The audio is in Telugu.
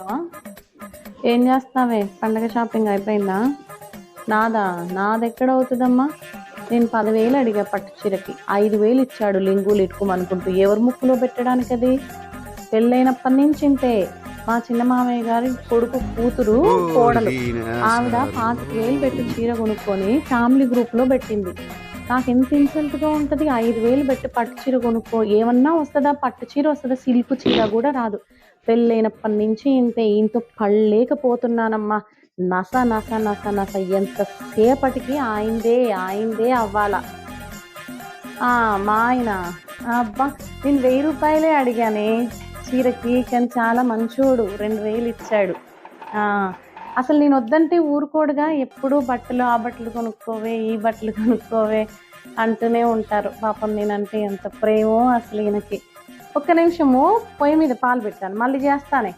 ఆ? ఏం చేస్తున్నావే? పండగ షాపింగ్ అయిపోయిందా? నాదెక్కడ అవుతుందమ్మా? నేను 10,000 అడిగా పట్టు చీరకి, 5,000 ఇచ్చాడు లింగులు ఇట్టుకోమనుకుంటూ. ఎవరు ముక్కులో పెట్టడానికి అది? పెళ్ళైనప్పటి నుంచి ఇంతే. మా చిన్న మామయ్య గారి కొడుకు కూతురు కోడలు, ఆవిడ 25,000 పెట్టి చీర కొనుక్కొని ఫ్యామిలీ గ్రూప్లో పెట్టింది. నాకు ఎంత ఇన్సల్ట్గా ఉంటుంది. 5,000 పెట్టి పట్టు చీర కొనుక్కో, ఏమన్నా వస్తుందా? పట్టు చీర వస్తుందా? సిల్క్ చీర కూడా రాదు. పెళ్ళైనప్పటి నుంచి ఇంతే. ఇంతో పడలేకపోతున్నానమ్మా. నస నస నస నస ఎంతసేపటికి ఆయిందే అవ్వాలా. మా ఆయన, అబ్బా, నేను 1,000 రూపాయలే అడిగానే చీరకి, కానీ చాలా మంచోడు, 2,000 ఇచ్చాడు. అసలు నేను వద్దంటే ఊరుకోడుగా. ఎప్పుడూ బట్టలు, ఆ బట్టలు కొనుక్కోవే, ఈ బట్టలు కొనుక్కోవే అంటూనే ఉంటారు. పాపం నేనంటే ఎంత ప్రేమో అసలు ఈయనకి. ఒక్క నిమిషము, పొయ్యి మీద పాలు పెట్టాను, మళ్ళీ చేస్తానే.